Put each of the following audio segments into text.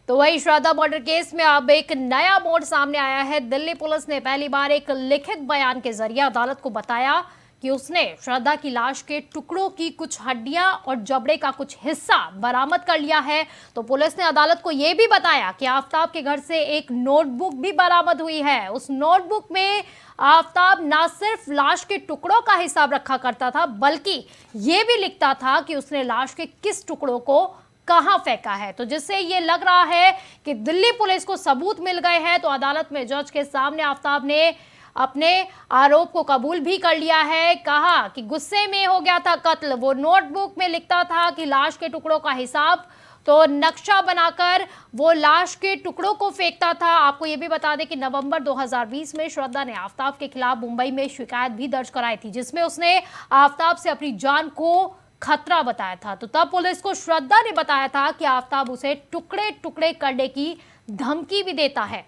तो वही श्रद्धा murder case में अब एक नया मोड़ सामने आया है। दिल्ली पुलिस ने पहली बार एक लिखित बयान के जरिए अदालत को बताया कि उसने श्रद्धा की लाश के टुकड़ों की कुछ हड्डियां और जबड़े का कुछ हिस्सा बरामद कर लिया है। तो पुलिस ने अदालत को यह भी बताया कि आफताब के घर से एक नोटबुक भी बरामद हुई है। उस नोटबुक में आफताब न सिर्फ लाश के टुकड़ों का हिसाब रखा करता था, बल्कि यह भी लिखता था कि उसने लाश के किस टुकड़ों को कहां फेंका है। तो जिससे ये लग रहा है कि दिल्ली पुलिस को सबूत मिल गए हैं। तो अदालत में जज के सामने आफताब ने अपने आरोप को कबूल भी कर लिया है। कहा कि गुस्से में हो गया था कत्ल। वो नोटबुक में लिखता था कि लाश के टुकड़ों का हिसाब, तो नक्शा बनाकर वो लाश के टुकड़ों को फेंकता था। आपको ये भी बता दें कि नवंबर 2020 में श्रद्धा ने आफताब के खिलाफ मुंबई में शिकायत भी दर्ज कराई थी, जिसमें उसने आफताब से अपनी जान को खतरा बताया था। तो तब पुलिस को श्रद्धा ने बताया था कि आफताब उसे टुकड़े टुकड़े करने की धमकी भी देता है।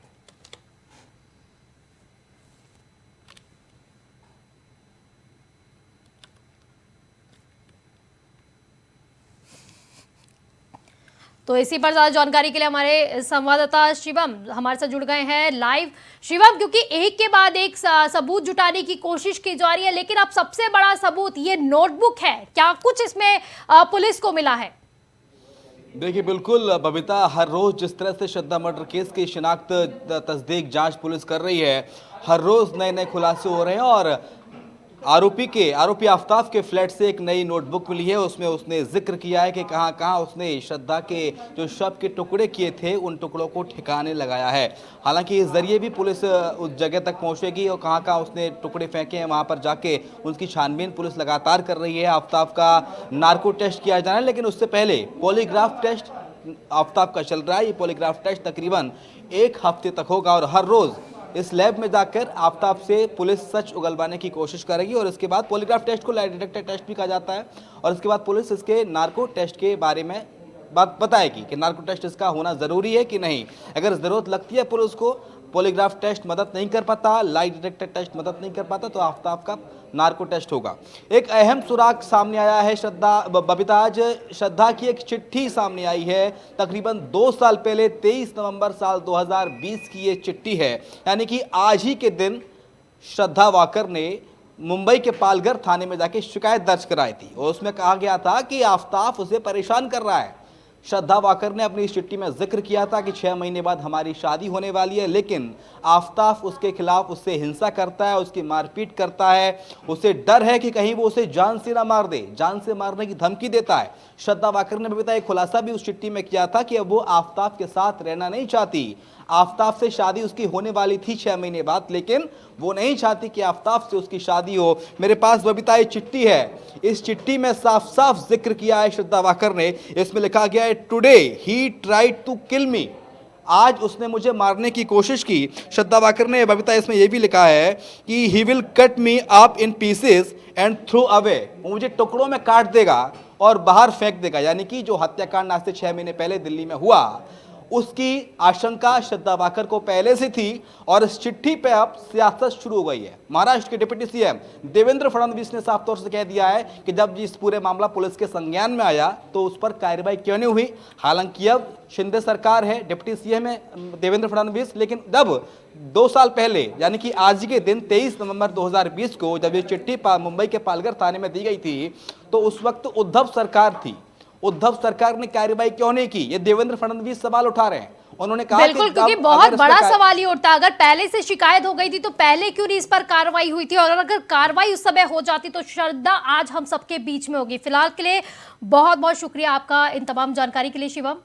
तो इसी पर ज्यादा जानकारी के लिए हमारे संवाददाता शिवम हमारे साथ जुड़ गए हैं लाइव। शिवम, क्योंकि एक के बाद एक सबूत जुटाने की कोशिश की जा रही है, लेकिन अब सबसे बड़ा सबूत ये नोटबुक है। क्या कुछ इसमें पुलिस को मिला है? देखिए, बिल्कुल बबीता, हर रोज जिस तरह से श्रद्धा मर्डर केस की शिनाख्त तस्दीक जांच पुलिस कर रही है, हर रोज नए नए खुलासे हो रहे हैं और आरोपी आफताब के फ्लैट से एक नई नोटबुक मिली है। उसमें उसने जिक्र किया है कि कहां कहां उसने श्रद्धा के जो शव के टुकड़े किए थे उन टुकड़ों को ठिकाने लगाया है। हालांकि इस जरिए भी पुलिस उस जगह तक पहुंचेगी और कहां कहां उसने टुकड़े फेंके हैं वहां पर जाके उसकी छानबीन पुलिस लगातार कर रही है। आफताब का नार्को टेस्ट किया जा रहा है, लेकिन उससे पहले पॉलीग्राफ टेस्ट आफताब का चल रहा है। ये पॉलीग्राफ टेस्ट तकरीबन 1 हफ्ते तक होगा और हर रोज इस लैब में जाकर आफताब से पुलिस सच उगलवाने की कोशिश करेगी और इसके बाद पॉलीग्राफ टेस्ट को लाई डिटेक्टर टेस्ट भी कहा जाता है और इसके बाद पुलिस इसके नार्को टेस्ट के बारे में बात बताएगी कि नार्को टेस्ट इसका होना ज़रूरी है कि नहीं। अगर ज़रूरत लगती है पुलिस को, पॉलीग्राफ टेस्ट मदद नहीं कर पाता, लाई डिटेक्टर टेस्ट मदद नहीं कर पाता, तो आफताब का नार्को टेस्ट होगा। एक अहम सुराग सामने आया है बबीता, आज श्रद्धा की एक चिट्ठी सामने आई है। तकरीबन 2 साल पहले 23 नवंबर साल 2020 की ये चिट्ठी है, यानी कि आज ही के दिन श्रद्धा वाकर ने मुंबई के पालघर थाने में जाके शिकायत दर्ज कराई थी और उसमें कहा गया था कि आफताब उसे परेशान कर रहा है। श्रद्धा वाकर ने अपनी इस चिट्ठी में जिक्र किया था कि 6 महीने बाद हमारी शादी होने वाली है, लेकिन आफताब उसके खिलाफ उससे हिंसा करता है, उसकी मारपीट करता है। उसे डर है कि कहीं वो उसे जान से ना मार दे, जान से मारने की धमकी देता है। श्रद्धा वाकर ने भी बताया, खुलासा भी उस चिट्ठी में किया था कि अब वो आफताब के साथ रहना नहीं चाहती। आफताब से शादी उसकी होने वाली थी 6 महीने बाद, लेकिन वो नहीं चाहती कि आफताब से उसकी शादी हो। मेरे पास बबीता ये चिट्ठी है, इस चिट्ठी में साफ साफ जिक्र किया है श्रद्धा वाकर ने। इसमें लिखा गया है, today he tried to kill me. आज उसने मुझे मारने की कोशिश की। श्रद्धा वाकर ने बबीता इसमें यह भी लिखा है कि he will cut me up in pieces and throw away. वो मुझे टुकड़ों में काट देगा और बाहर फेंक देगा। यानी कि जो हत्याकांड आज से 6 महीने पहले दिल्ली में हुआ, उसकी आशंका श्रद्धा वाकर को पहले से थी और इस चिट्ठी पे अब सियासत शुरू हो गई है। महाराष्ट्र के डिप्टी सीएम देवेंद्र फडणवीस ने साफ तौर से कह दिया है कि जब इस पूरे मामला पुलिस के संज्ञान में आया तो उस पर कार्रवाई क्यों नहीं हुई। हालांकि अब शिंदे सरकार है, डिप्टी सीएम है देवेंद्र फडणवीस, लेकिन जब 2 साल पहले यानी कि आज के दिन 23 नवंबर 2020 को जब ये चिट्ठी मुंबई के पालघर थाने में दी गई थी, तो उस वक्त उद्धव सरकार थी। उद्धव सरकार ने कार्रवाई क्यों नहीं की, ये देवेंद्र फडणवीस सवाल उठा रहे हैं। उन्होंने कहा बिल्कुल, क्योंकि बहुत बड़ा सवाल ही उठता, अगर पहले से शिकायत हो गई थी तो पहले क्यों नहीं इस पर कार्रवाई हुई थी, और अगर कार्रवाई उस समय हो जाती तो श्रद्धा आज हम सबके बीच में होगी। फिलहाल के लिए बहुत बहुत शुक्रिया आपका इन तमाम जानकारी के लिए शिवम।